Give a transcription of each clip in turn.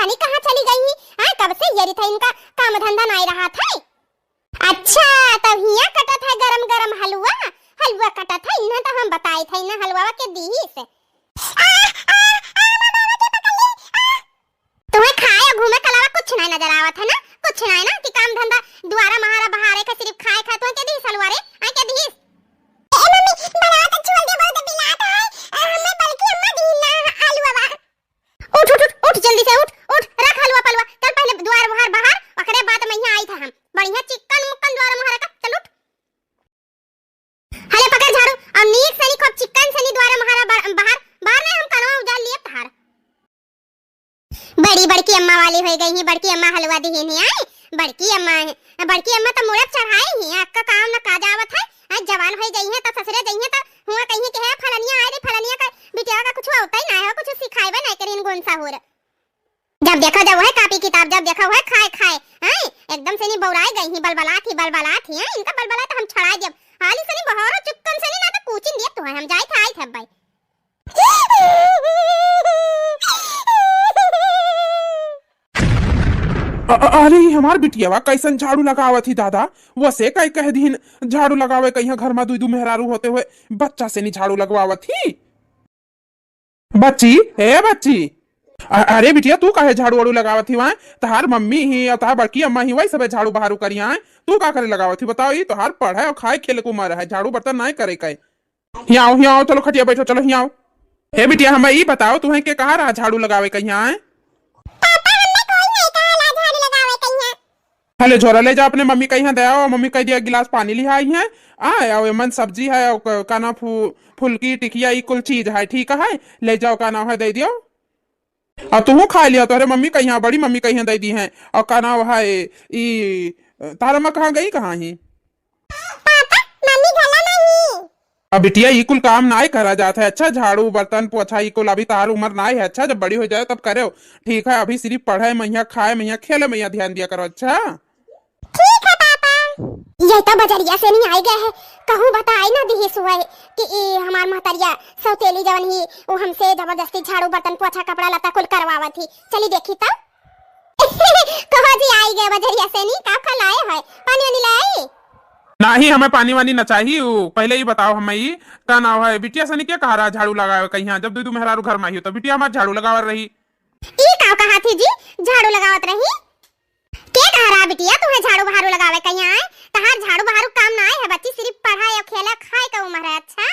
रानी कहाँ चली गई है? कब से ये था इनका काम धंधा नहीं रहा था। अच्छा तब हिया कटा था गरम गरम हलवा हलवा कटा था इन्हें तो हम बताए थे ना हलवा के दी से तुम्हें खाए घूमे के अलावा कुछ नहीं नजर आवत है ना? कुछ नहीं ना कि काम धंधा द्वारा महारा बहारे का सिर्फ खाए खा तो के दी हलवा रे आ के दी। ए मम्मी बड़ा तो छोड़ दे बहुत बिलात है हमें बल्कि अम्मा दी ना हलवा। उठ उठ उठ जल्दी से उठ रख हलवा पलवा चल पहले द्वार बाहर बाहर ओकरे बाद में यहां आई था हम बढ़िया चिकन मुक्कन द्वार महारा का चल उठ हले पकड़ झाड़ू और नीक से नी खूब चिकन से नी द्वार महारा बाहर बाहर नहीं हम कनवा उजाल लिए थार बड़ी बड़की अम्मा वाली हो गई है। बड़की अम्मा हलवा दी है आई बड़की अम्मा तो मुरत चढ़ाई है आपका काम ना का जावत है जवान हो गई है तो ससुरे गई है तो हुआ कहीं के है फलनिया आए रे फलनिया का बिटिया का कुछ होता ही ना है कुछ सिखाइबे नहीं करिन गोनसा हो जब देखा जब है कॉपी किताब जब देखा हुआ खाए खाए हैं एकदम से नहीं बौराई गई है बलबला थी हैं इनका बलबला तो हम छड़ा जब हाली से नहीं बहारो चुपकन से नहीं ना तो कोचिंग दिए तो हम जाए थे आई थे भाई। अरे हमार बिटियावा कैसन झाड़ू लगावत ही दादा वसे कई कह दिन झाड़ू लगावे कहीं घर में दू मेहरारू होते हुए बच्चा से नहीं झाड़ू लगवावत ही। बच्ची ए बच्ची अरे बिटिया तू काहे झाड़ू वाड़ू लगावत ही वहां तहार मम्मी ही और तहार बड़की अम्मा ही वही सब झाड़ू बहारू करी आए तू का करे लगावत ही बताओ ये तोहार पढ़ाई और खाए खेल को उम्र है झाड़ू बर्तन नहीं करे कहे। यहाँ आओ चलो खटिया बैठो चलो यहाँ आओ। हे बिटिया हमें ये बताओ तुम्हें के कहा रहा झाड़ू लगावे कहीं आए? हले झोरा ले जा अपने मम्मी कहीं दया और मम्मी कह दिया गिलास पानी ले आई है आए मन सब्जी है और काना फुलकी टिकिया ये कुल चीज है ठीक है ले जाओ का नाम है दे दियो और तू खा लिया तो अरे मम्मी कहीं बड़ी मम्मी कहीं दे दी है और का नाम है तारा माँ कहाँ गई कहाँ ही अब बिटिया ये कुल काम ना करा जाता है। अच्छा झाड़ू बर्तन पोछा ये कुल अभी तार उम्र ना है अच्छा जब बड़ी हो जाए तब करे ठीक है अभी सिर्फ पढ़े मैया खाए मैया खेले मैया ध्यान दिया करो। अच्छा ठीक है पापा ये तो बजरिया से नहीं आई गए है कहूँ बताई ना दी सुबह कि हमार महतरिया सौतेली जवन ही वो हमसे जबरदस्ती झाड़ू बर्तन पोछा कपड़ा लता कुल करवावा थी चली देखी तब कहो जी आई गए बजरिया से नहीं का खा लाए है पानी वानी लाए नहीं हमें पानी वानी न चाहिए पहले ही बताओ हमें ये का नाम है बिटिया से नहीं क्या कहा रहा झाड़ू लगावे कहीं जब दू मेहरारू घर में आई हो तो बिटिया हमारे झाड़ू लगावा रही ये का कहा थी जी झाड़ू लगावत रही के कह रहा बिटिया तुम्हें झाड़ू बहारू लगावे कहीं आए तहार झाड़ू बहारू काम ना है बच्ची सिर्फ पढ़ाई और खेला खाए का उम्र है। अच्छा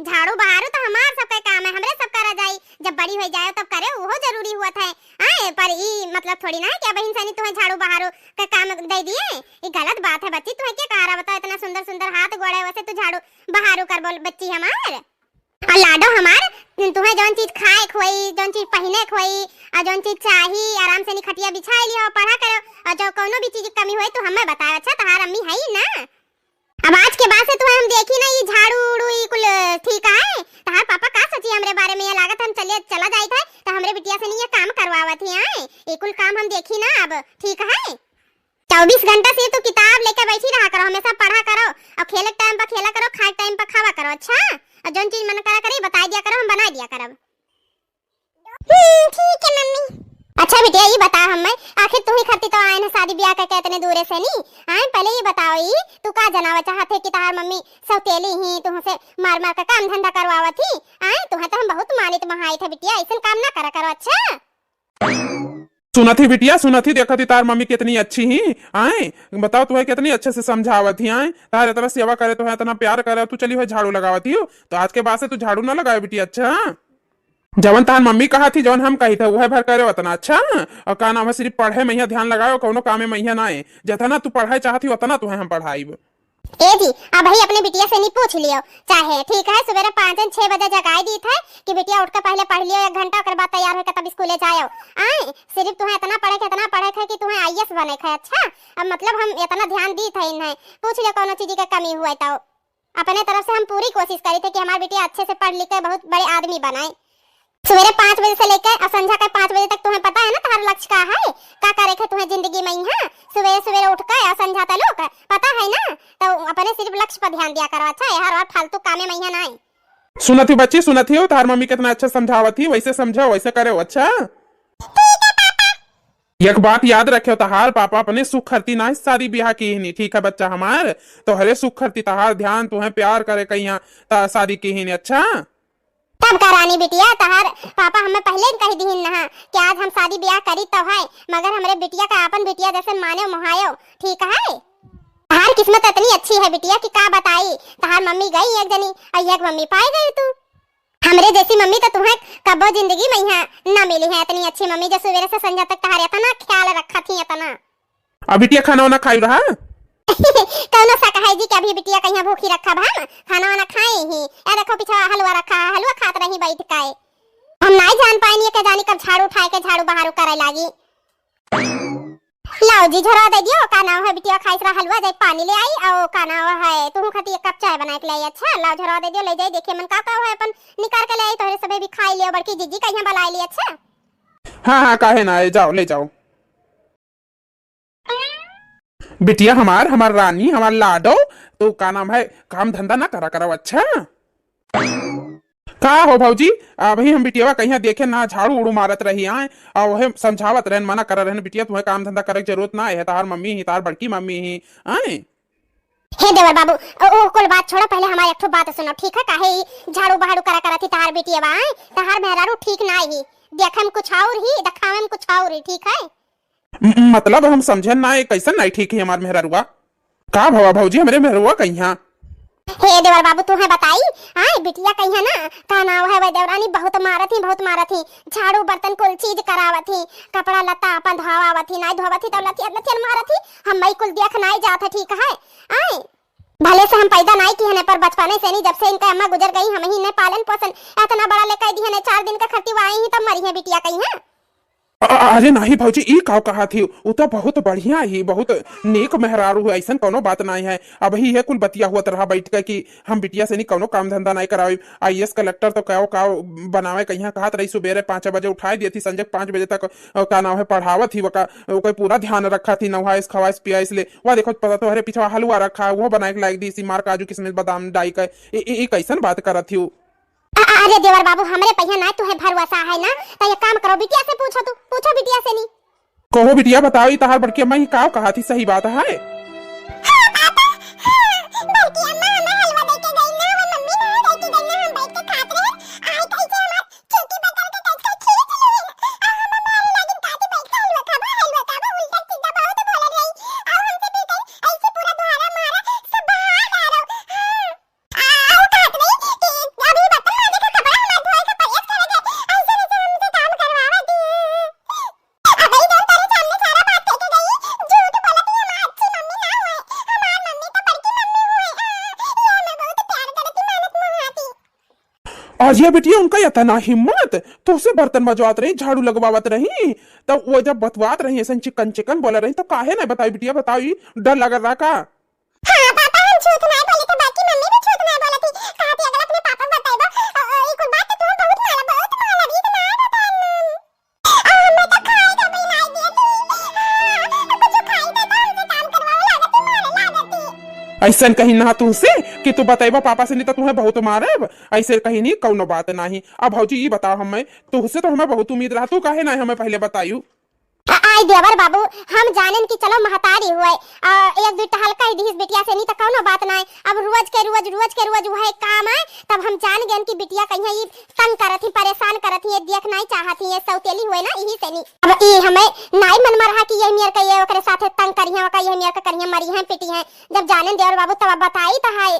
झाड़ू बहारू तो हमार सबका काम है हमरे सब करा जाई जब बड़ी हो जाए तब करे वो जरूरी हुआ था आए पर ई मतलब थोड़ी ना क्या बहन सनी तुम्हें झाड़ू बहारू का काम दे दिए ये गलत बात है बच्ची तुम्हें क्या कह रहा बताओ इतना सुंदर सुंदर हाथ गोड़े वैसे तू झाड़ू बहारू कर बोल बच्ची हमार और लाडो हमार तुम्हें जौन चीज खाए खोई जौन चीज पहने खोई और जौन चीज चाहिए आराम से निखटिया बिछाई लियो पढ़ा करो और जो कोनो भी चीज की कमी होई तो हमें बताओ। अच्छा तहार अम्मी है ही ना अब आज के बाद से तुम्हें हम देखी ना ये झाड़ू उड़ू ये कुल ठीक है तहार पापा का सोची हमरे बारे में ये लागत हम चला जाए थे तो हमरे बिटिया से नहीं ये काम करवावत ही आए ये कुल काम हम देखी ना अब ठीक है 24 घंटा से तो किताब लेकर बैठी रहा करो हमेशा पढ़ा करो और खेले टाइम पर खेला करो खाए टाइम पर खावा करो। अच्छा और जौन चीज मन करा करे बता दिया करो हम बना दिया करब। ठीक है मम्मी। अच्छा बेटिया ये बता हमें आखिर तू ही खाती तो आए ना शादी ब्याह का इतने दूर से नहीं आए पहले ये बताओ ये तू का जनावा चाहते कि तार मम्मी सौतेली ही तुमसे मार मार का काम धंधा करवावा थी आए तुम्हें तो हम बहुत मानित महाई थे बिटिया ऐसा काम ना करा करो। अच्छा सुना थी बिटिया सुना थी देखा थी तार मम्मी कितनी अच्छी ही आए बताओ तुम्हें कितनी अच्छे से समझावत ही आए तार इतना सेवा करे तो इतना प्यार करे तू चली हुई झाड़ू लगावत ही हो तो आज के बाद से तू झाड़ू ना लगाए बिटिया। अच्छा जवन तार मम्मी कहा थी जवन हम कही थे वह भर करे उतना। अच्छा और का नाम है सिर्फ पढ़े मैया ध्यान लगाओ कोनो काम में मैया ना आए जितना तू पढ़ाई चाहती उतना तुम्हें हम पढ़ाई। ए जी अब भाई अपने बिटिया से नहीं पूछ लियो चाहे ठीक है सवेरे 5-6 बजे जगाई दी था कि बिटिया उठ कर पहले पढ़ लियो 1 घंटा कर बाद तैयार होकर तब स्कूले जाओ आए सिर्फ तुम्हें इतना पढ़े कि तुम्हें आईएएस बने थे। अच्छा अब मतलब हम इतना ध्यान दी था इन्हें पूछ लियो कोनो चीज की कमी हुआ तो अपने तरफ से हम पूरी कोशिश करी थे कि हमारी बिटिया अच्छे से पढ़ लिख कर बहुत बड़े आदमी बनाए। सवेरे 5 बजे से लेकर और संध्या के 5 बजे तक तुम्हें पता है ना तुम्हारा लक्ष्य क्या है क्या करे थे तुम्हें जिंदगी में यहाँ सवेरे उठकर और संध्या तक पता है ना तो अपने सिर्फ लक्ष्य पर ध्यान दिया करो। अच्छा यार और फालतू कामे में यहाँ ना आए। सुना थी बच्ची सुना थी तार मम्मी कितना अच्छा समझावत थी वैसे समझो वैसे करे। अच्छा एक बात याद रखियो, तहार पापा अपने सुख खरती ना शादी ब्याह की ही नहीं, ठीक है बच्चा हमार। तो हरे सुख खरती तहार ध्यान तुम्हें प्यार करे कहीं शादी की ही नहीं। अच्छा तब का रानी बिटिया तहार पापा हमें पहले ही कह दीन ना कि आज हम शादी ब्याह करी तब है, मगर हमरे बिटिया का अपन बिटिया जैसे माने मोहायो, ठीक है। तहार किस्मत इतनी अच्छी है बिटिया कि का बताई। तहार मम्मी गई एक जनी और एक मम्मी पाई गई तू। हमरे जैसी मम्मी तो तुम्हें कबो जिंदगी में यहाँ न मिली है। इतनी अच्छी मम्मी जो सवेरे से संध्या तक तहारे इतना ख्याल रखा थी इतना। अब बिटिया खाना वाना खाई रहा कौनो सा कहे जी कि अभी बिटिया कहीं भूखी रखा भान खाना वाना खाए ही। ए देखो पीछे हलवा रखा, हलवा खात रही बैठ के। हम नहीं जान पाएंगे के जानी कब झाड़ू उठाए के झाड़ू बाहर करे लागी। लाओ जी झोरा दे दियो, का नाम है बिटिया खाइस रहा हलवा, जाई पानी ले आई और का नाम है तुम खाती एक कप चाय बना के ले आई। अच्छा लाओ झोरा दे दियो, ले जाई देखिए मन का है अपन निकाल के ले आई, तोरे सबे भी खाई लियो, बड़की जीजी कहीं बुलाई ली। अच्छा हाँ हाँ काहे ना, जाओ ले जाओ। बिटिया हमार हमार रानी हमार लाडो, तो का नाम है काम धंधा ना करा करो। अच्छा का हो भौजी, अभी हम बिटिया कहीं देखे ना झाड़ू उड़ू मारत रही आए और वह समझावत रहन मना कर रहन बिटिया तुम्हें काम धंधा करे की जरूरत ना है, तार मम्मी ही तार बड़की मम्मी ही आए। हे देवर बाबू ओ कुल बात छोड़ो, पहले हमारी एक ठो बात सुनो, ठीक है। काहे झाड़ू बहाड़ू करा करा थी तार बिटिया बाए, तार मेहरारू ठीक ना ही, देखम कुछ और ही दिखावे कुछ और ही, ठीक है। मतलब हम समझन ना कैसा नहीं ठीक है हमार मेहरुआ। का भवा भौजी हमरे मेहरुआ कहीं। हे देवर बाबू तुम्हें बताई आए बिटिया कहीं ना का नाम है वह देवरानी बहुत मारत थी, झाड़ू बर्तन कुल चीज करावत थी, कपड़ा लत्ता अपन धोवावत थी, नहीं धोवत थी तो लतियन मारत थी। हम मई कुल देख नहीं जात है, ठीक है। आए भले से हम पैदा नहीं किए ने, पर बचपने से नहीं, जब से इनका अम्मा गुजर गई हम ही ने पालन पोषण इतना बड़ा लेकर दिए ने, 4 दिन का खर्ची आई ही तब मरी है बिटिया कहीं। अरे नहीं भौजी ई का कहा थी, वो तो बहुत बढ़िया ही बहुत नेक मेहरारू है, ऐसा कोनो बात नहीं है। अब ही है कुल बतिया हुआ तरह बैठ के कि हम बिटिया से नहीं कोनो काम धंधा नहीं करावे। IAS कलेक्टर तो क्या बनावे कहीं कहत रही, सुबेरे 5 बजे उठाई दी थी, संजय 5 बजे तक का नाम है पढ़ावत थी, वो पूरा ध्यान रखा थी, नवाइस खवाइस पियाइस ले वह देखो पता तो हरे पीछे हलवा रखा वो बनाए के लायक दी सी मार काजू किसमिस बादाम डाई का कैसन बात करत थी। अरे देवर बाबू हमरे पहिया ना तुम्हें भरोसा है ना, तो ये काम करो बिटिया से पूछो, तू पूछो बिटिया से नहीं। कहो बिटिया बताओ तहार बड़की अम्मा ही का कहा थी, सही बात है। हाँ पापा, हाँ, बड़की अम्मा हमें हलवा दे के गई ना, वो मम्मी ना दे के गई ना, हम बैठ के खाते रहे। आई कैसे हमार चुटी बदल के कैसे खींच लिए और हम हमारे लगिन काते बैठ के हलवा खाबा उल्टा सीधा बहुत बोल रही और हमसे भी गई ऐसे पूरा द्वारा मारा सब बाहर आ रहा। हां आओ खात नहीं कि अभी बर्तन मांजे का कपड़ा हमार धोए का प्रयास कर गए, ऐसे वैसे हमसे काम करवावा दी। अब ही जब तेरे सामने सारा बात कह के गई, झूठ बोलती है, मां अच्छी मम्मी ना हुए, हमार मम्मी तो बड़की मम्मी हुए। ये मैं बहुत प्यार करती मानत मोहाती। आज ये बिटिया उनका इतना हिम्मत तो उसे बर्तन बजवात रही झाड़ू लगवावत रही, तो वो जब बतवात रही ऐसा चिकन चिकन बोल रही तो काहे ना बताई बिटिया बताई डर लग रहा का। हाँ पापा हम झूठ नहीं बोले थे, बाकी मम्मी भी झूठ नहीं बोली थी, कहा थी अगर अपने पापा बताएगा ये कोई बात तो तुम बहुत माला भी तो ना बताना। हमें तो खाएगा भी नहीं देती, कुछ खाई देता हमसे काम करवाओ लागती मारे लागती। ऐसा कहीं ना तुमसे कि तू बताइबा पापा से नहीं तो तुम्हें बहुत मारे, ऐसे कहीं नहीं कौनो बात नहीं। अब भौजी ये बताओ हमें तुझसे तो हमें बहुत उम्मीद रहा, तू काहे ना हमें पहले बतायू। आई देवर बाबू हम जानन कि चलो महतारी हुए एक दो हल्का ही दिस बिटिया से नहीं तो कोनो बात नहीं। अब रोज के रोज वह काम है, तब हम जान गए कि बिटिया कहीं ये तंग करत ही परेशान करत ही, देख नहीं चाहती है, सौतेली हुए ना यही से नहीं। अब ये हमें नहीं मन में रहा कि ये मेरे का ये ओकरे साथे तंग करिया का ये मेरे का करिया मरी है पिटी है। जब जानन देवर बाबू तब बताई तो है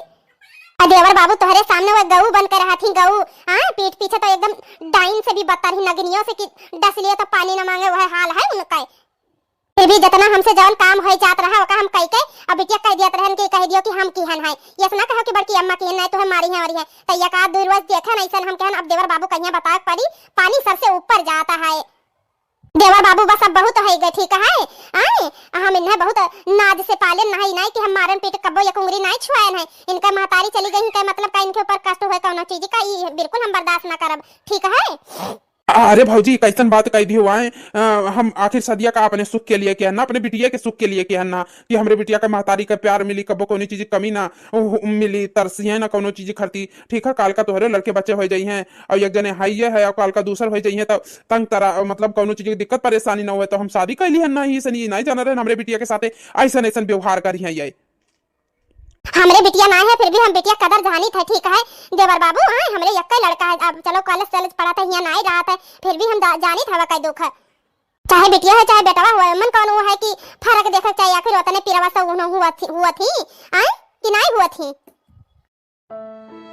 देवर बाबू तोहरे सामने वो गऊ बन कर रहा थी, गऊ हाँ पीठ पीछे तो एकदम डाइन से भी बदतर ही, नगनियों से कि डस लिए तो पानी न मांगे वह हाल है उनका। फिर भी जितना हमसे जौन काम हो जात रहा ओका हम कह के अब बिटिया कह दिया रहन के कह दियो कि हम किहन है, ये ना कहो कि बड़की अम्मा किहन नहीं तो मारी है और है तो ये का दो रोज देखा नहीं सन हम कहन। अब देवर बाबू कहिया बता पड़ी पानी सर से ऊपर जाता है। देवर बाबू बस अब बहुत है गए, ठीक है। आए हम इन्हें बहुत नाद से पाले नहीं कि हम मारन पीट कब्बो या कुंगरी नहीं छुआन है। इनका महतारी चली गई का मतलब का इनके ऊपर कष्ट हुए कोनो चीज का, ये बिल्कुल हम बर्दाश्त ना करब, ठीक है। अरे भौजी कैसन बात कह दी हुआ है। हम आखिर सदिया का अपने सुख के लिए किया ना, अपने बिटिया के सुख के लिए किया ना, कि हमरे बिटिया का महतारी का प्यार मिली, कबो कोनो चीज की कमी ना मिली, तरसिए ना कोनो चीज खरती। ठीक है, काल का तोहरे लड़के बच्चे हो जाई हैं और एक जने हाई है और काल का दूसर हो जाई है, तो तंग तरह मतलब कोनो चीज की दिक्कत परेशानी ना हुए, तो हम शादी कर ली है ना, ही सनी नहीं जाना रहे हमरे बिटिया के साथ ऐसा ऐसा व्यवहार करी है ये। हमरे बिटिया ना है फिर भी हम बिटिया कदर जानी थे। ठीक है देवर बाबू, हाँ हमरे यक्का लड़का है। अब चलो कॉलेज कॉलेज पढ़ा था, यहाँ ना ही रहा था, फिर भी हम जानी था कई दुख है। चाहे बिटिया है चाहे बेटवा हुआ, मन कौन वो है कि फर्क देखा चाहिए। आखिर वतने पिरवा सा हुआ थी आए कि नहीं हुआ थी।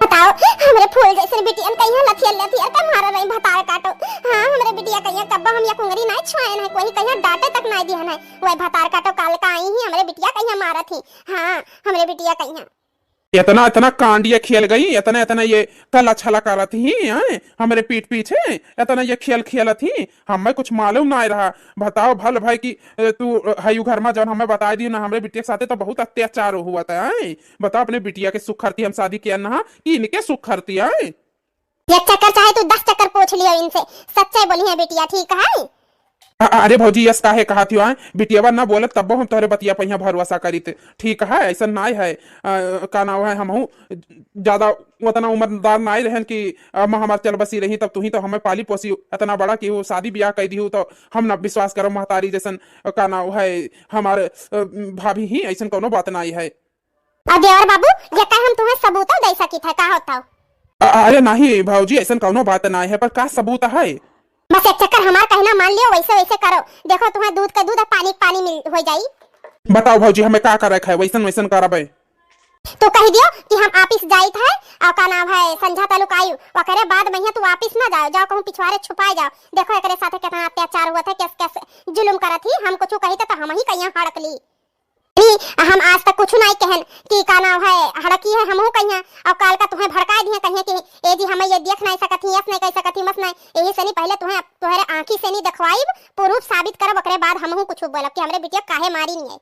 बताओ हमरे फूल जैसे बिटिया कहिया लथिया लथिया का मारा रही भतार काटो। हाँ हमरे बिटिया कहिया कब्बा हम या कुंगरी नहीं छुआए नहीं, कोई कहिया डांटे तक नहीं दिया नहीं, वही भतार काटो काल का आई ही हमरे बिटिया कहिया मारा थी। हाँ हमरे बिटिया कहिया इतना इतना कांडिया खेल गई, इतना इतना ये कला छला कर थी हैं हमारे पीठ पीछे, इतना ये खेल खेल थी, हमें कुछ मालूम ना रहा। बताओ भल भाई कि तू हयू घर में जब हमें बता दी ना हमारे बिटिया के साथे तो बहुत अत्याचार हुआ था। हैं बताओ अपने बिटिया के सुख करती हम शादी किया ना कि इनके सुख करती है। एक चक्कर चाहे तू 10 चक्कर पूछ लियो इनसे, सच्चाई बोली है बिटिया। ठीक है अरे भौजी यस काहे कहा थी बिटियावा ना बोले तब हम तोहरे बतिया पहिया भरोसा करी थे। ठीक है ऐसा नाई है का नाम है, हम ज्यादा उतना उम्रदार नाई रहन कि हमार चल बसी रही, तब तू ही तो हमें पाली पोसी इतना बड़ा कि वो शादी ब्याह कर दी हो, तो हम ना विश्वास करो महतारी जैसन का नाम है हमारे भाभी ही, ऐसा कोनो बात नहीं है। देवर बाबू ये कह हम तुम्हें सबूत दे सकी था का होता। अरे नहीं भौजी ऐसा कोनो बात नहीं है, पर का सबूत है। बस एक चक्कर हमारा कहना मान लियो, वैसे वैसे करो, देखो तुम्हें दूध का दूध और पानी का पानी मिल हो जाई। बताओ भौजी हमें का कर रखा है, वैसन वैसन करबे। तो कह दियो कि हम ऑफिस जाई थे और का नाम है संझा तालुक आई, वकरे बाद में तू ऑफिस ना जाओ, जाओ कहूं पिछवाड़े छुपाए जाओ। देखो एकरे साथे कितना अत्याचार हुआ था, कैसे कैसे जुल्म करत थी, हम कुछ कही तो हम ही कहिया हड़क ली। हम आज तक कुछ नहीं कहन कि का नाम है हड़की है, हमहू कहिया और काल का तुम्हें भड़का दिया कहिया कि ए जी हमें ये देख नहीं सकती, यस नहीं कह सकती, मत नहीं यही से नहीं पहले तुम्हें तुम्हारे आंखी से नहीं दिखवाई, प्रूफ साबित करब, ओकरे बाद हमहू कुछ बोलब कि हमरे बिटिया काहे मारी नहीं है।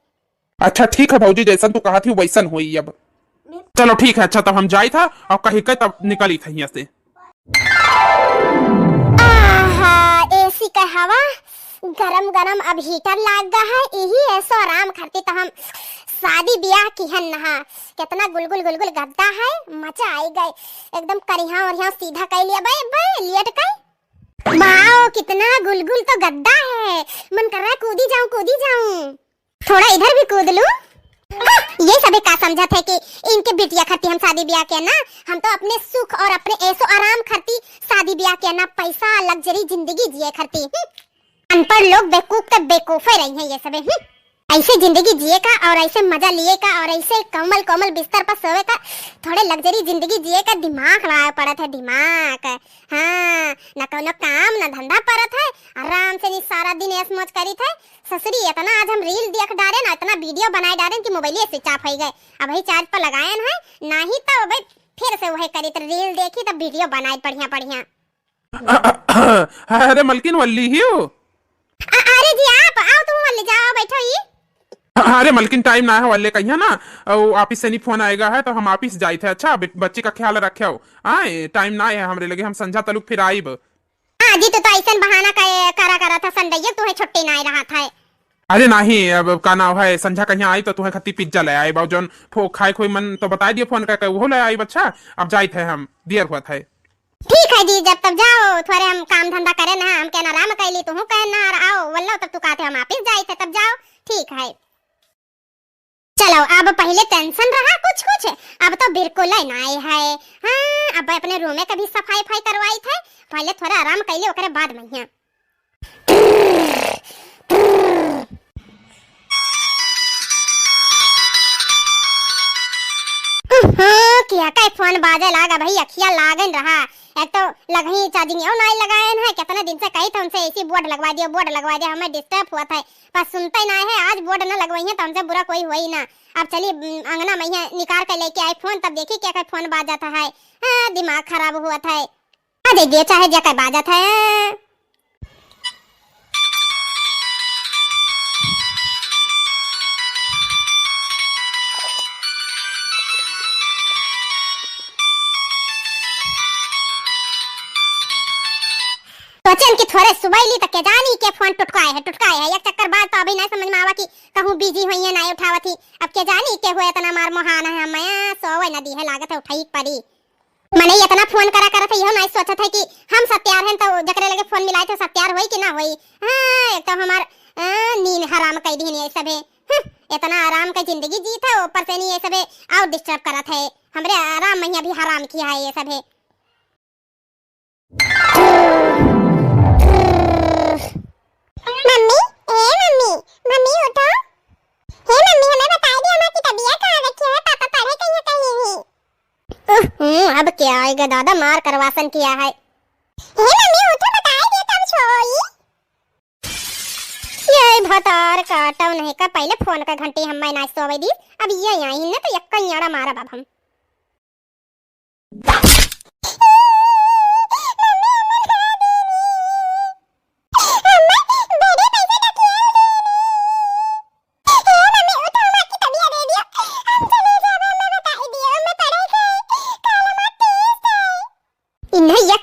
अच्छा ठीक है भौजी, जैसा तू कहा थी वैसन हुई। अब चलो ठीक है, अच्छा तब हम जाई था और कहीं के तब निकली थी यहाँ से। एसी का हवा गरम गरम अब हीटर लाग गया है, यही ऐसो आराम करती तो हम शादी ब्याह की है नहा। कितना गुलगुल गुलगुल गद्दा है, मजा आई गए एकदम करिहा और यहाँ सीधा कर लिया भाई भाई लेट कर। वाओ कितना गुलगुल तो गद्दा है, मन कर रहा है कूदी जाऊं, थोड़ा इधर भी कूद लूं। हाँ, ये सभी का समझा थे कि इनके बिटिया खाती हम शादी ब्याह के ना, हम तो अपने सुख और अपने ऐसो आराम खाती शादी ब्याह के ना, पैसा लग्जरी जिंदगी जिए खाती। अनपढ़ लोग बेवकूफ के बेवकूफ रही हैं ये सब। ऐसे जिंदगी जिए का और ऐसे मजा लिए का और ऐसे कमल कमल बिस्तर पर सोए का, थोड़े लग्जरी जिंदगी जिए का दिमाग लगाया पड़त है, दिमाग। हाँ न कोनो काम न धंधा पड़त है, आराम से नहीं सारा दिन ऐस मौज करी थे। ससुरी इतना आज हम रील देख डारे ना, इतना वीडियो बनाए डारे कि मोबाइल स्विच ऑफ हो गए, अब वही चार्ज पर लगाए है, नहीं तो भाई फिर से वही करी तो रील देखी तो वीडियो बनाई बढ़िया बढ़िया। अरे मलकिन वल्ली ही हो। अरे जी आप आओ, तुम वाले जाओ बैठो ही। अरे मलकिन टाइम ना है वाले कहिया ना, ऑफिस से नहीं फोन आएगा है तो हम ऑफिस जाए थे। अच्छा बच्चे का ख्याल रखे हो, आए टाइम ना है हमरे लगे, हम संझा तलुक फिर आईब। हाँ जी तो ऐसा बहाना करा था संडे तुम्हें छुट्टी ना रहा था। अरे नहीं अब का नाम है संझा कहीं आई तो तुम्हें खत्ती पिज्जा ले आई बाबू जौन खाए खोई मन तो बता दिए फोन करके वो ले आई। बच्चा अब जाए थे हम, देर हुआ था। ठीक है जी, जब तक जाओ थोड़े हम काम धंधा करे ना, हम कहना आराम कर ली, तू कहना आओ वल्लो तब तू कहते हम ऑफिस जाए थे, तब जाओ ठीक है। चलो अब पहले टेंशन रहा कुछ कुछ, अब तो बिल्कुल ही नहीं है। हाँ अब अपने रूम में कभी सफाई फाई करवाई थे, पहले थोड़ा आराम कर ले ओकरे बाद में। क्या का फोन बाजे लागा भाई, अखिया लागन रहा, एक तो लगही चार्जिंग यो नहीं लगाए है, कितने दिन से कही तो हमसे एसी बोर्ड लगवा दियो, हमें डिस्टर्ब हुआ था, पर सुनते नहीं है। आज बोर्ड न लगवाई है तो हमसे बुरा कोई हुआ ही ना। अब चलिए अंगना में निकाल कर लेके आए फोन, तब देखिए क्या फोन बाजा था है। दिमाग खराब हुआ था, दे दिए चाहे जगह बाजा था। सोचन कि थोड़े सुबह ली तक के जानी के फोन टुटकाए है एक चक्कर बाद तो अभी नहीं समझ में आवा कि कहूं बिजी हुई है नहीं उठावत ही अब के जानी के हुए इतना मार मोहाना है मैं सोवे नदी है लागत है उठाई परी मने इतना फोन करा करत है, यहो नहीं सोचत है कि हम सब तैयार हैं तो जकरे लगे फोन मिलाए तो सब तैयार होई कि ना होई। हां एक तो हमार नींद हराम कई दिन ये सब है, इतना आराम का जिंदगी जीत है ऊपर से नहीं ये सब है और डिस्टर्ब करत है हमरे आराम में भी हराम किया है ये सब है। मम्मी मम्मी उठो। हे मम्मी हमें बताई दी हमारी तबीयत कहां रखी है, पापा पढ़े कहीं कहीं। अब क्या आएगा दादा मार करवासन किया है। हे मम्मी उठो बताई दे तब सोई। ये भतार काटव नहीं का पहले फोन का घंटी हम्मे ना सोवे दी अब ये आई न तो यक्का याड़ा मारा बाप हम।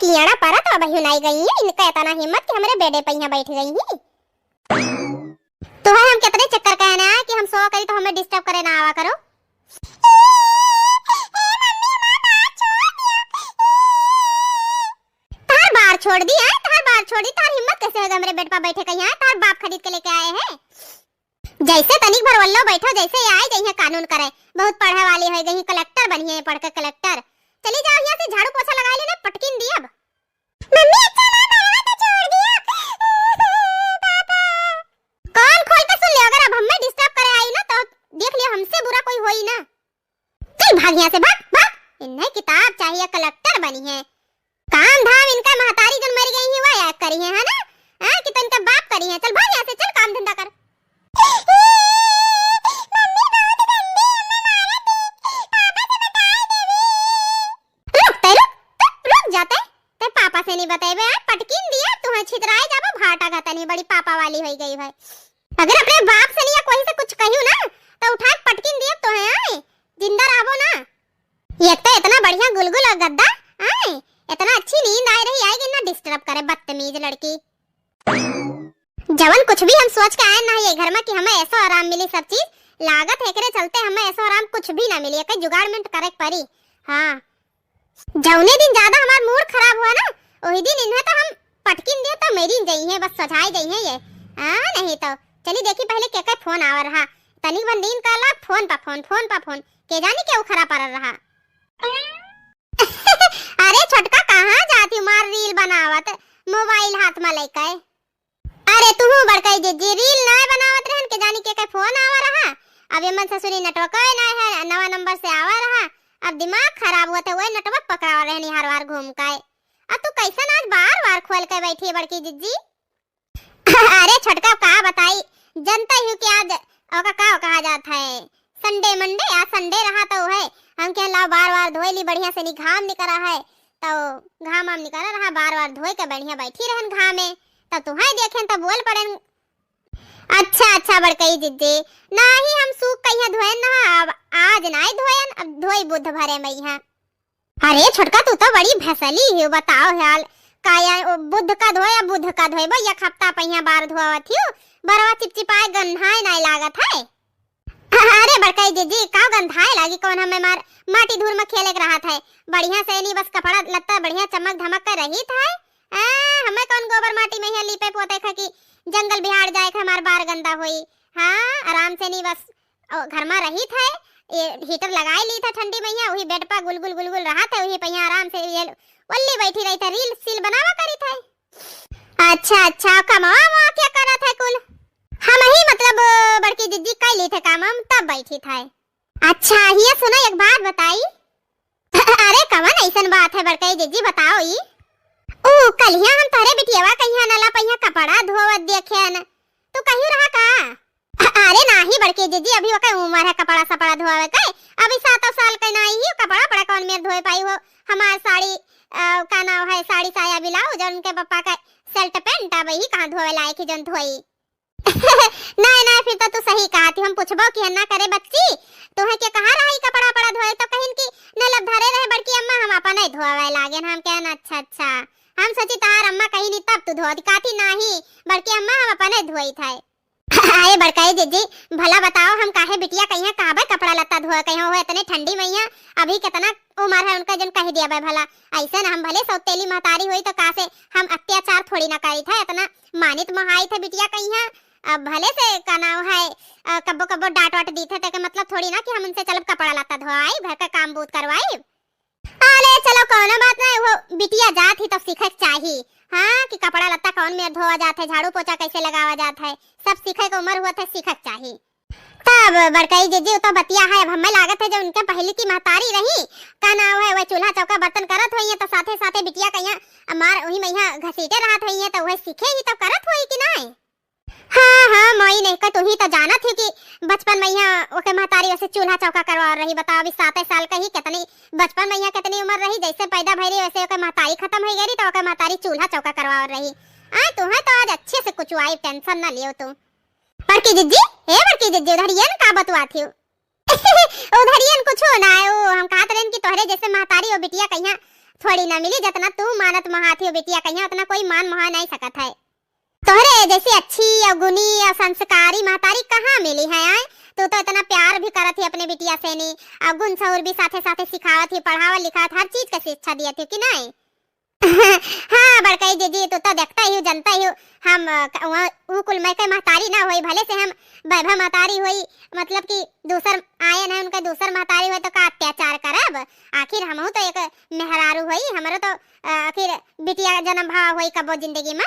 कियाड़ा पारा तो अभी नहीं गई है, इनका इतना हिम्मत कि हमारे बेडे पे यहाँ बैठ गई है। तो है हम कितने चक्कर कहना है कि हम सो करी तो हमें डिस्टर्ब करे ना आवा करो। तार बार छोड़ दी है, तार बार छोड़ी, तार हिम्मत कैसे होगा मेरे बेड पर बैठे कहीं है, तार बाप खरीद के लेके आए हैं। जैसे तनिक भर वल्लो बैठो जैसे आए जइए कानून करे, बहुत पढ़े वाली है गई कलेक्टर बनी है, पढ़ के कलेक्टर। चली जाओ यहाँ से झाड़ू पोछा लगा लेना पटकिन दी अब। मम्मी अच्छा ना मारा तो छोड़ दिया। पापा कान खोल के सुन ले, अगर अब हमें डिस्टर्ब करे आई ना तो देख लियो हमसे बुरा कोई होई ना। चल भाग यहाँ से भाग। इन्हें किताब चाहिए, कलेक्टर बनी है, काम धाम इनका महतारी जन मर गई है वो याद करी है ना, हां कि तो इनका बाप करी है। चल भाग यहाँ से, चल काम धंधा कर। नहीं बताएबे पटकिन दिया तुम्हें छितराए जाबो भाटा घाता नहीं बड़ी पापा वाली हो गई है। अगर अपने बाप से नहीं या कोई से कुछ कहूं ना तो उठा पटकिन दिया तो है आए जिंदा रहबो ना। ये तो इतना बढ़िया गुलगुल और गद्दा आए इतना अच्छी नींद आ रही आएगी ना डिस्टर्ब करे बदतमीज लड़की। जवन कुछ भी हम सोच के आए ना ये घर में कि हमें ऐसा आराम मिली सब चीज लागत एकरे चलते हमें ऐसा आराम कुछ भी ना मिली, कई जुगाड़मेंट करे परी। हां जौने दिन ज्यादा हमारा मूड खराब हुआ ना वही दिन इन्हें तो हम पटकिन दिए तो मेरी गई है बस सजाई गई है ये। नहीं तो चली देखी पहले के का फोन आवर रहा तनिक बन दिन काला फोन पा फोन के जानी क्या खरा पर रहा। अरे छोटका कहां जाती मार रील बनावत मोबाइल हाथ में लेके। अरे तू बड़काई जी रील ना बनावत रहन के जानी के फोन आवर रहा। अब ये मन ससुरी नेटवर्क ना है नवा नंबर से आवर रहा, अब दिमाग खराब हुआ था वो नेटवर्क पकड़ा रहनी हर बार घूम के। अब तू कैसा आज बार खोल के बैठी है बड़की जिज्जी। अरे छोटका का बताई जनता हूँ कि आज का कहा जाता है संडे मंडे, आज संडे रहा तो है हम के ला बार धोई ली बढ़िया से नी घाम निकला है तो घाम आम निकला रहा बार धोई के बढ़िया बैठी रहन घाम में तो तुम्हें देखें तो बोल पड़े। अच्छा बड़कई जिज्जी नहीं हम सूख कहिया धोए ना अब आज नहीं धोयन अब धोई बुध भरे में यहाँ। अरे छोटका तू तो बड़ी भसली है बताओ हाल काया बुध का धोया बुध का धोए भाई एक हफ्ता पहिया बार धोवत हियो बरवा चिपचिपाए गंधाए नहीं लागत है। अरे बड़काई जीजी का गंधाए लागी कौन हमें मार माटी धूल में खेले रहा था बढ़िया से नहीं बस कपड़ा लत्ता बढ़िया चमक धमक कर रही था। हमें कौन गोबर माटी में ही लीपे पोते खा कि जंगल बिहार जाए हमार बार गंदा हुई। हाँ आराम से नहीं बस घर में रही था ये हीटर लगा ली था ठंडी में यहाँ वही बेड पर गुलगुल रहा था वही पे आराम से ये वल्ली बैठी रही था रील सील बनावा करी था। अच्छा कमावा क्या करा था कुल हम ही मतलब बड़की जिज्जी कर ली थे काम हम तब बैठी था। अच्छा ये सुना एक बात बताई। अरे कवन ऐसन बात है बड़की जिज्जी बताओ ये। ओ कल यहाँ हम तारे बिटियावा कहीं नला पहिया कपड़ा धोवत देखे न तू कहीं रहा का। अरे नाही बड़के जीजी अभी वो का उम्र है कपड़ा सपड़ा धोवे के अभी 7 साल का नहीं ही कपड़ा पड़ा कौन मेरे धोए पाई हो। हमार साड़ी का नाम है साड़ी साया ब्लाउज और उनके पापा का शर्ट पैंट अब ही कहां धोवे लायक ही जन धोई। नहीं फिर तो तू सही कहा थी हम पूछबो कि ना करे बच्ची तो है के कहां रही कपड़ा पड़ा धोए तो कहीं की न लब धरे रहे बड़की अम्मा हम अपन नहीं धोवे लागे हम कहन अच्छा हम सोची तार अम्मा कहीं नहीं तब तू धोती काती नहीं, बल्कि अम्मा हम अपने धोई थे। अरे बड़काई जीजी भला बताओ हम काहे बिटिया कहिया काबे कपड़ा लत्ता धोए कहिया हो इतने ठंडी मैया अभी कितना उम्र है उनका जन कह दिया बे भला ऐसे ना हम भले सौतेली महतारी हुई तो का से हम अत्याचार थोड़ी ना करी था इतना मानित महाई थे बिटिया कहिया अब भले से का नाम है कब्बो कब्बो डांट वाट दी थे तो मतलब थोड़ी ना कि हम उनसे चलो कपड़ा लत्ता धोआई घर का काम बूत करवाई। अरे चलो कौन बात नहीं वो बिटिया जात ही तो सीखे चाहिए हाँ कि कपड़ा लत्ता कौन में धोआ जाता है झाड़ू पोछा कैसे लगावा जाता है सब सीखे के उम्र हुआ था सीखक चाहिए। तब बड़काई जीजी तो बतिया है अब हमें लागत है जो उनके पहले की महतारी रही का नाम है वह चूल्हा चौका बर्तन करत हुई है तो साथे साथे बिटिया कहिया मार वही मैया घसीटे रहत हुई है तो वह सीखे ही तो करत हुई कि नहीं। हाँ हाँ मोई नहीं का तू ही तो जाना थी कि बचपन मैया ओके महतारी वैसे चूल्हा चौका करवा रही बताओ अभी 7 साल का ही कितनी बचपन मैया कितनी उम्र रही जैसे पैदा भई रही वैसे ओके महतारी खत्म हो गई तो ओके महतारी चूल्हा चौका करवा रही आ तुम्हें तो आज अच्छे से कुछ आई टेंशन ना लियो तुम। बड़की जिज्जी हे बड़की जिज्जी उधरियन का बतवा थी उधरियन कुछ ना है हम कहत रहन कि तोहरे जैसे महतारी और बिटिया कहिया थोड़ी ना मिली जितना तू मानत महाथी और बिटिया कहिया उतना कोई मान महा नहीं सकत है तोहरे जैसी अच्छी और गुणी और संस्कारी महतारी कहाँ मिली है आए तू तो इतना प्यार भी करत थी अपने बिटिया से नहीं और गुण सौर भी साथे साथे सिखावत थी पढ़ावत लिखावत हर चीज का शिक्षा दिया थी कि नहीं। हाँ बड़काई दीदी तू तो देखता ही जानता ही हम वो कुल में के महतारी ना हुई भले से हम वैभव महतारी हुई मतलब कि दूसर आए ना उनका दूसर महतारी हुई तो का अत्याचार करब आखिर हम तो एक मेहरारू हुई हमारो तो आखिर बिटिया जन्म भाव हुई कबो जिंदगी में।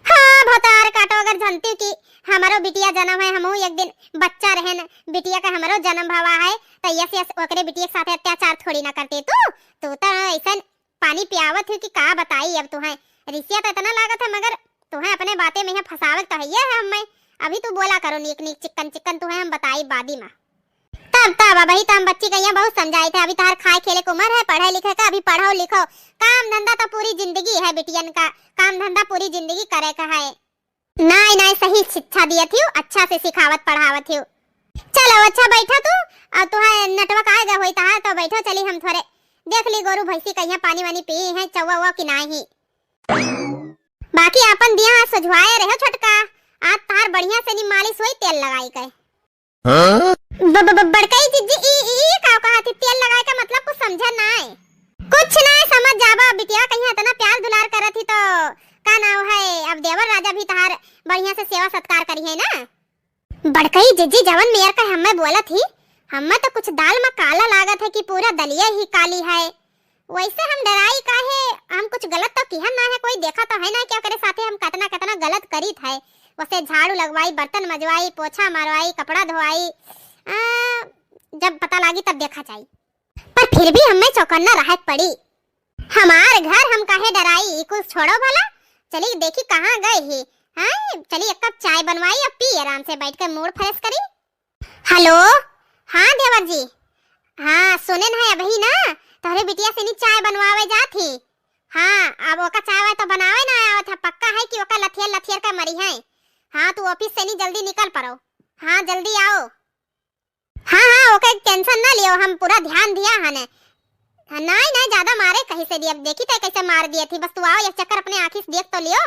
हाँ भतार काटो अगर जानती कि हमारो बिटिया जन्म है हमहू एक दिन बच्चा रहन बिटिया का हमारो जन्म भावा है तो यस यस ओकरे बिटिया के साथ अत्याचार थोड़ी ना करती तू तो ऐसा पानी पियावत है कि का बताई अब तुम्हें रिसिया तो इतना लागत है मगर तुम्हें अपने बातें में फसावत तो है हमें अभी तू बोला करो नीक नीक चिकन चिकन तुम्हें हम बताई बादी में तब अभी तो हम बच्ची का यहाँ बहुत समझाए थे अभी तार खाए खेले को उम्र है पढ़े लिखे का अभी पढ़ो लिखो काम धंधा तो पूरी जिंदगी है बिटियन का काम धंधा पूरी जिंदगी करे का है नहीं नहीं सही शिक्षा दिया थी अच्छा से सिखावत पढ़ावत थी। चलो अच्छा बैठा तू अब तुम्हारे नेटवर्क आएगा होई ता तो बैठो चली हम थोड़े देख ली गोरू भैंसी कहिया पानी वानी पी है चौवा हुआ कि नहीं बाकी अपन दिया सजवाए रहो छोटका आज तार बढ़िया से नी मालिश हुई तेल लगाई के बड़काई जिज्जी ई का कहा थी तेल लगाए का मतलब कुछ समझा ना है कुछ नहीं समझ जाबा बिटिया कहीं इतना प्यार दुलार करत थी तो का नाम है अब देवर राजा भी तार बढ़िया से सेवा सत्कार करी है ना। बड़काई जिज्जी जवन मेयर का हमें बोला थी हमें तो कुछ दाल में काला लागत है कि पूरा दलिया ही काली है वैसे हम डराई काहे हम कुछ गलत तो किया ना है कोई देखा तो है ना क्या करे साथे हम कितना कितना गलत करी थे वैसे झाड़ू लगवाई बर्तन मजवाई पोछा मारवाई कपड़ा धोवाई जब पता लगी तब देखा जाए पर फिर भी हमें चौकन्ना राहत पड़ी हमारे घर हम काहे डराई कुछ छोड़ो भला चली देखी कहाँ गए ही हाँ चली एक कप चाय बनवाई और पी आराम से बैठ कर मूड फ्रेश करी। हेलो हाँ देवर जी हाँ सुने ना अभी ना तोहरे बिटिया से नी चाय बनवावे जाती हाँ अब ओका चाय तो बनावे ना आवत है पक्का है कि ओका लथियर लथियर का मरी है हाँ तू ऑफिस से नी जल्दी निकल पड़ो हाँ जल्दी आओ हाँ हाँ ओके टेंशन ना लियो हम पूरा ध्यान दिया हने नहीं नहीं ज्यादा मारे कहीं से दिया देखी थे कैसे मार दिए थी बस तू आओ एक चक्कर अपने आंखी से देख तो लियो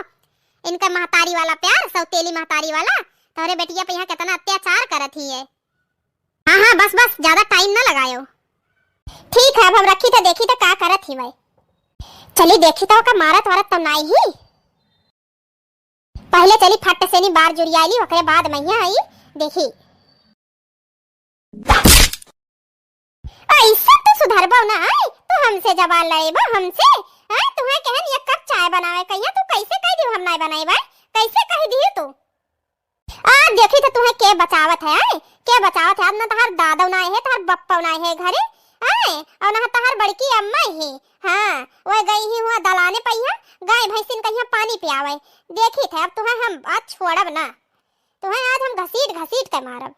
इनका महतारी वाला प्यार सौतेली महतारी वाला तोरे बेटिया पे यहाँ कितना अत्याचार करत ही है। हाँ हाँ बस बस ज्यादा टाइम ना लगायो ठीक है अब हम रखी तो देखी तो का करत ही भाई चली देखी तो का मारत वारत तो नहीं ही पहले चली फट से नी बार जुड़ियाली ओकरे बाद मैया आई देखी ऐसा तो सुधरबो ना आई तो हमसे जवान लड़ेबो हमसे हां तुम्हें कहन एक कप चाय बनावे कहिया तू कैसे कह दी हम नहीं बनाई भाई कैसे कह दी तू आ देखी तो तुम्हें के बचावत है आई के बचावत है अब ना तहार दादा ना है तहार बप्पा ना है घरे आई और ना तहार बड़की अम्मा ही हां वो गई ही हुआ दलाने पहिया गाय भैंसिन कहिया पानी पियावे देखी थे अब तुम्हें हम आज छोड़ब ना तुम्हें आज हम घसीट घसीट के मारब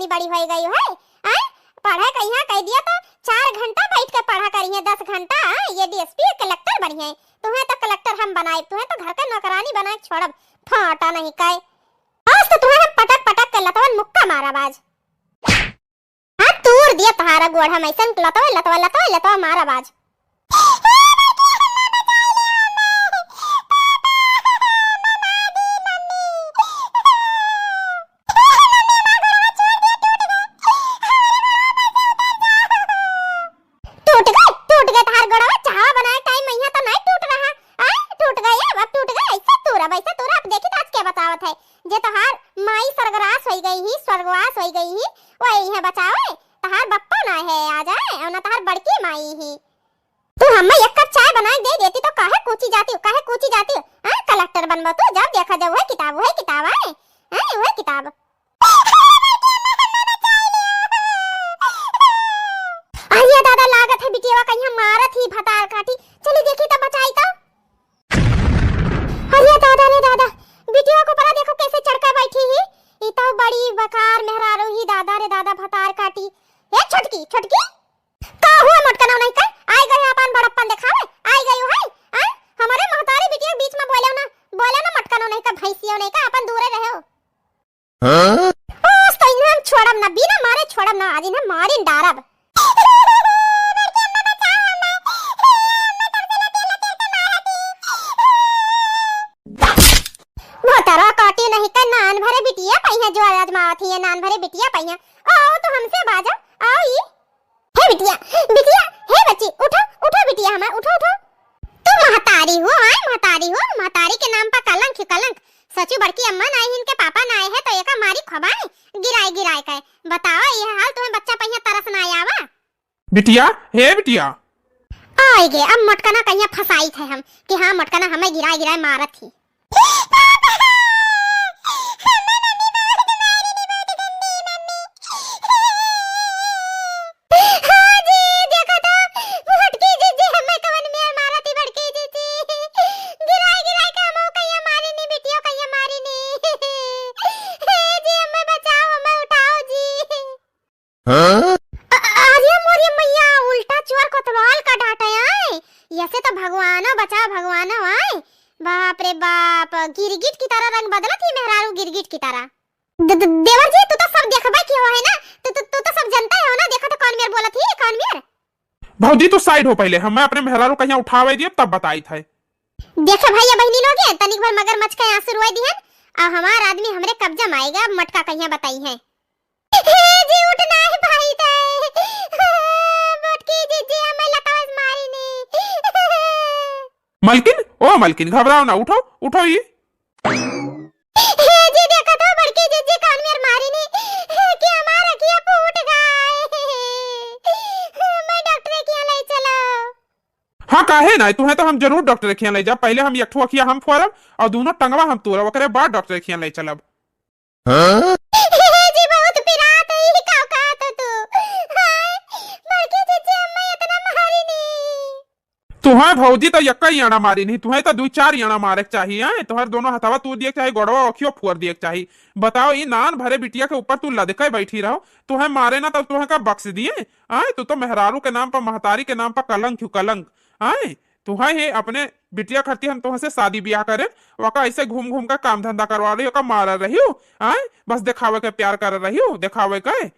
बड़ी हो गई है यहाँ कह दिया तो 4 घंटा बैठ के पढ़ा करिए 10 घंटा। ये डीएसपी कलेक्टर बनी है, तुम्हें तो कलेक्टर हम बनाए, तुम्हें तो घर का नौकरानी बनाए छोड़ब। फाटा नहीं कहे आज तो तुम्हें हम पटक पटक के लतवन मुक्का मारा बाज। हाँ तूर दिया तहारा गोड़ हम ऐसा लतवा लतवा लतवा लतवा मारा बाज। कलेक्टर बनबो तू, जब देखा जाओ है किताब है वो किताब। आइए दादा लागत है बिटिया कहीं मारत ही भतार काटी, चली देखी तब बचाई तो। अरे दादा ने दादा बिटिया को परा देखो कैसे चढ़कर बैठी ही, ई तो बड़ी बकार मेहरारू ही दादा रे दादा भतार काटी। ए छोटकी छोटकी का हुआ मटकना नहीं कर आई गए अपन बड़प्पन दिखावे आई गई है। हमारे महतारी बिटिया बीच में बोले ना मटकनो नहीं का भैंसियो नहीं का अपन दूरे रहो। हां ओस तो इन्हें हम छोड़ब ना, बिना मारे छोड़ब ना, आज इन्हें मारिन डारब। वो तारा काटी नहीं का नान भरे बिटिया पहिया जो आजमावत है, नान भरे बिटिया पहिया। आओ तो हमसे बाजा आओ ये। हे बिटिया बिटिया हे बच्ची उठो उठो बिटिया हमार उठो उठो। तू महतारी हो, महतारी के नाम पर कलंक ही कलंक। सचू बड़की अम्मा ना इनके पापा ना आए है तो एका मारी खबाए गिराए के। बताओ ये हाल तुम्हें बच्चा पहिया तरस ना आवा। बिटिया हे बिटिया आए गे अब मटकना कहिया फसाई थे हम कि हां मटकना हमें गिराए मारत थी। भगवानो आए बाप रे बाप, गिरगिट की तरह रंग बदला थी मेहरारू गिरगिट की तरह। देवर जी तू तो सब देखबा की हो है ना, तू तो सब जानता है हो ना, देखा तो कौन मेर बोला थी कौन मेर। भौजी तू साइड हो पहले, हम अपने मेहरारू कहीं उठावे दिए तब बताई थे। देखे भैया बहनी लोग हैं तनिक भर मगरमच्छ के आंसू रोए दिहन और हमार आदमी हमरे कब्जा में आएगा। मटका कहिया बताई है जी उठना है भाई ते मटकी जी हमें लतावस मारी नी। मलकिन ओ मलकिन घबराओ ना, उठो उठो ये जी देखा तो बड़की जी कौन मेर मारी नी कि हमारा किया फूट गए। मैं डॉक्टर के यहाँ ले चलो। हाँ काहे ना, तुम्हें तो हम जरूर डॉक्टर के यहाँ ले जा, पहले हम एक अखिया हम फोरब और दोनों टंगवा हम तोड़ब, ओकरे बाद डॉक्टर के यहाँ ले चलब। जी बहुत पिरात है का तो तू हाय बड़की जी हमें इतना मारी नी। तुम्हें भौजी तो यक्का याना मारी नहीं, तुम्हें तो 2-4 याना मारे चाहिए है, तुम्हारे दोनों हथवा तू दिए चाहिए, गोड़वा अखियो फोड़ दिए चाहिए। बताओ ये नान भरे बिटिया के ऊपर तू लदके बैठी रहो, तुम्हें मारे ना तब तुम्हें का बख्श दिए। आए तू तो मेहरारू के नाम पर महतारी के नाम पर कलंक क्यों कलंक। आए तुम्हें ये अपने बिटिया करती हम तुमसे शादी ब्याह करे वका ऐसे घूम घूम कर काम धंधा करवा रही हो, मारा रही हो। आए बस दिखावे के प्यार कर रही हो, दिखावे के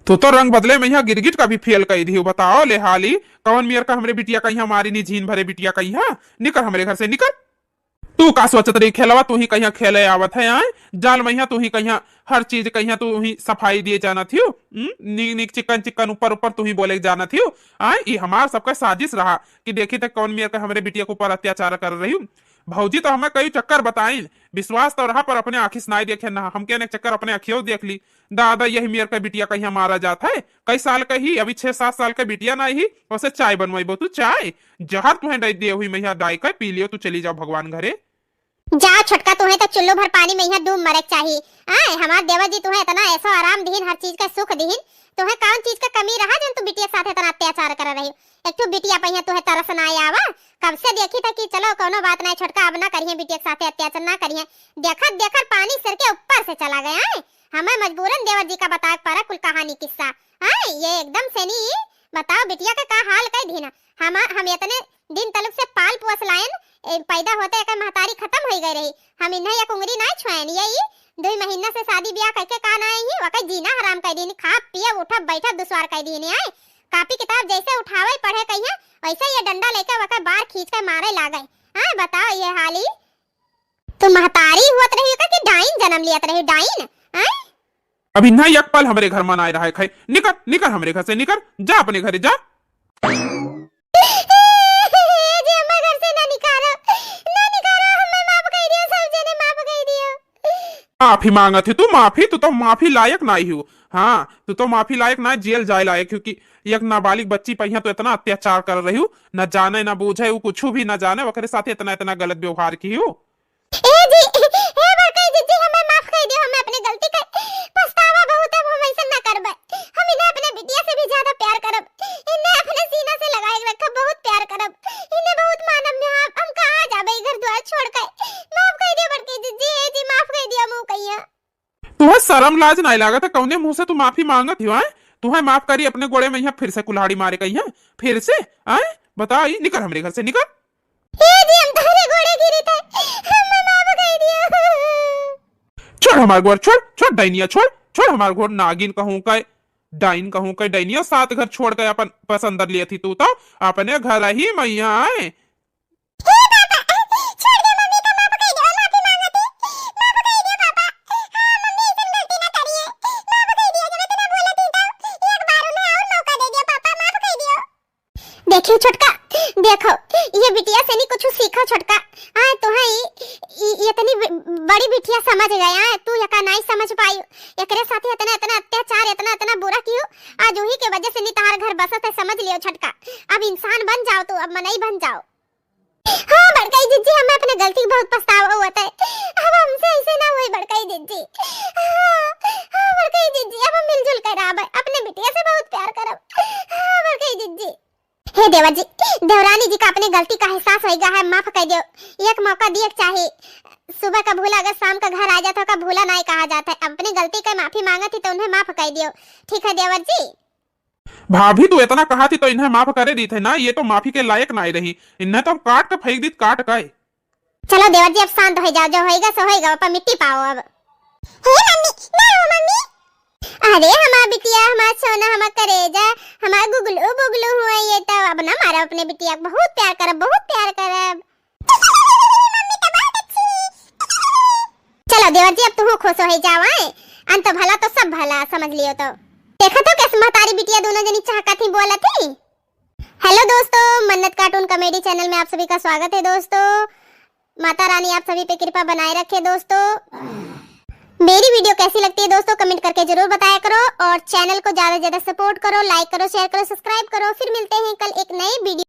तो रंग बदले में यहाँ गिरगिट का भी फेल कही दी। बताओ ले हाली कौन मियर का हमरे बिटिया कहीं मारी नहीं, झीन भरे बिटिया कहीं निकल हमरे घर से निकल। तू का सोचत रही खेलवा, तू ही कहीं खेले आवत है आए जाल में तू ही कहीं हर चीज कहीं तू ही सफाई दिए जाना थी, नीक चिकन चिकन ऊपर ऊपर तू ही बोले जाना थी। आए ये हमार सबका साजिश रहा कि देखी तक कौन मियर का हमरे बिटिया के ऊपर अत्याचार कर रही हूँ। भौजी तो हमें कई चक्कर बताई, विश्वास तो रहा पर अपने आंखी सुनाई देखे ना, हम कहने चक्कर अपने आंखियों देख ली। दादा यही मेयर का बिटिया कहीं मारा जाता है, कई साल का ही अभी 6-7 साल का बिटिया ना ही वैसे चाय बनवाई तू चाय जहर तुम्हें डाई दे हुई मैं डाई कर पी लियो, तू चली जाओ भगवान घरे। जा छोटका तुम्हें तो चुल्लू भर पानी में यहाँ डूब मरे चाहिए। आए हमार देवर जी तुम्हें इतना ऐसा आराम दीन, हर चीज का सुख दीन, तुम्हें कौन चीज का कमी रहा जब तू बिटिया साथ इतना अत्याचार कर रही हो। एक तो बिटिया पहिया तुम्हें तरस ना आवा, कब से देखी था कि चलो कोनो बात नहीं छोटका अब ना करिए बिटिया के साथ अत्याचार ना करिए। देखत देखत पानी सिर के ऊपर से चला गया है, हमें मजबूरन देवर जी का बता पड़ा कुल कहानी किस्सा। ये एकदम से नहीं बताओ बिटिया का हाल कह दी ना। हम इतने दिन तलक से पाल पोस लायन पैदा होते का महतारी खत्म हो गई रही। हम इन्हें एक उंगली ना छुआन यही 2 महीना से शादी ब्याह करके का ना आई वका जीना हराम कर दी। खा पिया उठा बैठा दुश्वार कर दी आए। कॉपी किताब जैसे उठावे पढ़े कहिया वैसे ये डंडा लेकर वका बार खींच कर मारे लागे। हां बताओ ये हाली तू महतारी होत रही का कि डाइन जन्म लियत रही डाइन। हां अभी ना एक पल हमारे घर में आए रहा है खाई। निकल निकल हमारे घर से निकल जा अपने घर जा। जी अम्मा घर से ना निकालो हमें माफ कर दियो सब जने माफ कर दियो। माफी मांगा थी तू तो माफी लायक ना ही हो। हाँ तू तो माफी लायक ना जेल जाए लायक क्योंकि एक नाबालिग बच्ची पहिया तो इतना अत्याचार कर रही हूँ न जाने न बूझे वो कुछ भी न जाने वकरे साथ इतना इतना गलत व्यवहार की हूँ। हमें माफ कर दियो हमें अपनी गलती का पछतावा बहुत है। हम ऐसा ना करबे। हम इन्हें अपने बिटिया से भी ज्यादा प्यार करब। इन्हें अपने सीना से लगाए रखब बहुत प्यार करब। इन्हें बहुत मानब में हम कहां जाबे घर द्वार छोड़ के। माफ कर दियो बड़की जी माफ कर दियो मुंह कहिया। तुम्हें शर्म लाज नहीं लागत है कौने मुंह से तू माफी मांगत हो। तुम्हें माफ करी अपने गोड़े में यहाँ फिर से कुल्हाड़ी मारे कही फिर से आए बता निकल हमारे घर से निकल। जी हम तुम्हारे घोड़े गिरी थे हमें माफ कर दियो। छोड़ हमारे घोड़ छोड़ डाइनिया छोड़ हमारे घोड़ नागिन कहूं का डाइन कहूं का डाइनिया 7 घर छोड़ के अपन पसंद लिए थी तू तो अपने घर ही मैया आए। देखियो छोटका देखो ये बिटिया से नहीं कुछ सीखो छोटका। हां तो है इतनी बड़ी बिटिया समझ गया है तू यका नहीं समझ पाई। एकरे साथे इतना इतना अत्याचार इतना बुरा कियो आज वही के वजह से नहीं तार घर बसत है समझ लियो छोटका। अब इंसान बन जाओ तू अब मनई बन जाओ। हां बड़काई जीजी हमें अपने गलती बहुत पछतावा होता है। अब हमसे ऐसे ना होई बड़काई जीजी। हां बड़काई जीजी अब हम मिलजुल कर आबे अपने बिटिया से बहुत प्यार करब। हां बड़काई जीजी हे देवर जी देवरानी जी का अपने गलती का एहसास होएगा है माफ कर दियो। एक मौका दिए चाहिए। सुबह का भूला अगर शाम का घर आ जाता का भूला नहीं कहा जाता है। अपनी गलती का माफी मांगा थी तो उन्हें माफ कर दियो। ठीक है देवर जी। भाभी तू इतना कहा थी तो इन्हें माफ करे दी थे ना। ये तो माफी के लायक ना रही। इन्हें तो काट के फेंक दी काट के। चलो देवर जी अब शांत हो जाओ जो होएगा सो होएगा ऊपर मिट्टी पाओ अब। हे मम्मी ना हो मम्मी। अरे हमारा बिटिया हमारा सोना हमारा करेजा हमारा गुगलू बुगलू हुआ ये तो अब ना मारो अपने बिटिया बहुत प्यार करब। चलो देवर जी अब तू खुश हो जाओ। अंत भला तो सब भला समझ लियो। तो देखा तो कैसे महतारी बिटिया दोनों जनी चाहका थी बोला थी। हेलो दोस्तों मन्नत कार्टून कॉमेडी चैनल में आप सभी का स्वागत है दोस्तों। माता रानी आप सभी पे कृपा बनाए रखे दोस्तों। मेरी वीडियो कैसी लगती है दोस्तों कमेंट करके जरूर बताया करो और चैनल को ज्यादा सपोर्ट करो लाइक करो शेयर करो सब्सक्राइब करो। फिर मिलते हैं कल एक नए वीडियो।